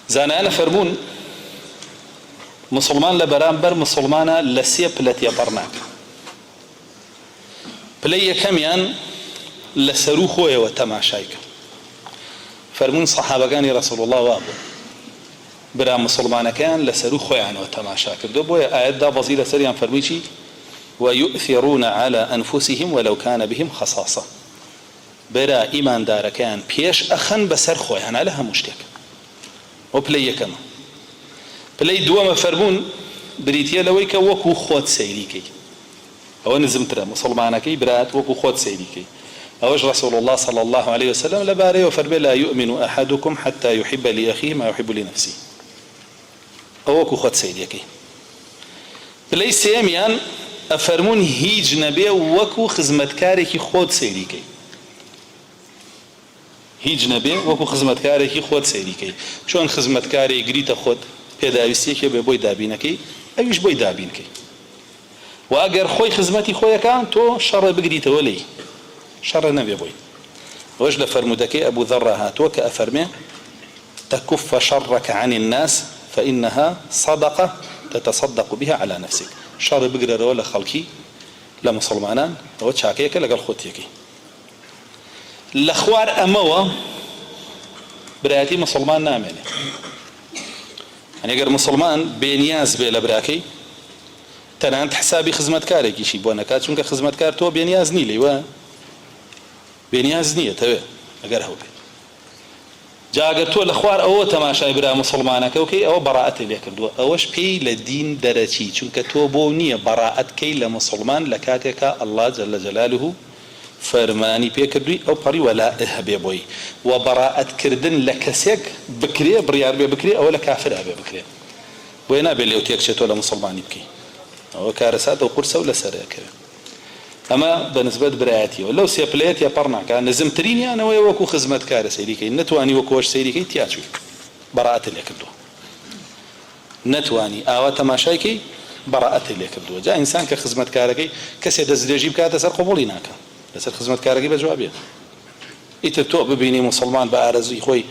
زانایانە فەرموون مسلمان لە بەرامبەر مسلمانە لە سێ پلە تێپەڕ ناکە. پلەی یەکەمیان لە سەر و خۆیەوە تەماشای کە. فەرموون سەحابەکانی ڕەسوڵ الله وا بوو برا مسلمانەکەیان لە سەر و خۆیانەوە تەماشا کردو. بۆیە ئایەتدا بەزی لەسەریان فەرمووی چی؟ ويؤثرون على أنفسهم ولو كان بهم خصاصة. برا إيمان داركان بيش أخن بسر خويان على هم مشتك. وبلي كما بلي دوما فرمون بريتيا لويك وكو خوت سيريكي أو نزمترا مسلمانكي برات وكو خوت سيريكي. أوج رسول الله صلى الله عليه وسلم لباري وفربي لا يؤمن أحدكم حتى يحب لأخيه ما يحب لنفسه. أو وكو خوت سيريكي. بلي سيميان أفرمون هیچ نبی وکو خزمتکارێکی خۆت سەیریکەی. هیچ نبی وکو خزمتکارێکی خۆت سەیریکەی. چۆن خزمتکارێک گریتە خۆت پێداویستیەکێ بێ بۆی دابینەکەی ئەویش بۆی دابینکەی. و ئەگەر خۆی خزمەتی خۆیەکان تۆ شەڕە بگریتەوە لێی شەڕە نەبێ بۆی. وەش لە فەرمودەکەی ئەبوو ذەڕە هاتووە کە ئەفەرمێ تكف شرك عن الناس فإنها صدقة تتصدق بها على نفسك. شر بقرر ولا خلقي لا مسلمانان أو تشاكيك لقال خوتيكي الأخوار أموه براتي مسلمان نامني يعني غير مسلمان بينياز بلا براكي تنانت حسابي خدمت كارك شي بوانا كات چونك خدمت كار تو بينياز نيلي و بينياز نيه تبع اگر هو جاگر تو الاخوار او تماشای برا مسلمانك اوكي او براءه لك دو اوش بي لدين درجي چونك تو بو نيه براءه كي لمسلمان لكاكك الله جل جلاله فرماني بيكردوي او بري ولا اهبي بوي وبراءه كردن لكسك بكري بريار بكري او لكافر ابي بكري وينا بليو تيكشتو لمسلمان يبكي او كارثات وقرصه ولا سرك اما بالنسبه براتي ولو سيبليت يا برنا كان نزمترين انا وكو خدمت كار سيريكي نتواني وكوش سيريكي تياتشو براءه لكدو نتواني او تماشايكي براءه لكدو جاء انسان كخدمت كاركي كسي دزدجيب كاتا سر قبوليناك بس خدمت كاركي بجوابيه يتتو ببيني مسلمان بارزي خوي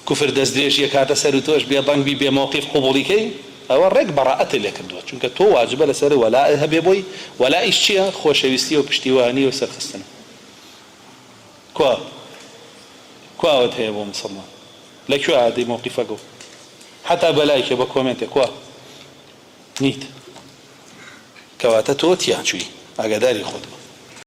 كفر دزدجي كاتا سرتوش بيضن بي بموقف قبوليكي او الرق براءه لكدو چونك تو واجب لسر ولا هبيبوي ولا اشياء خوشويستي وبشتيواني وسرخستن كوا وتهيبو مسلمان لكو عادي موقفك حتى بلايك بكومنت كوا نيت كواتا توتيا شوي اقداري خد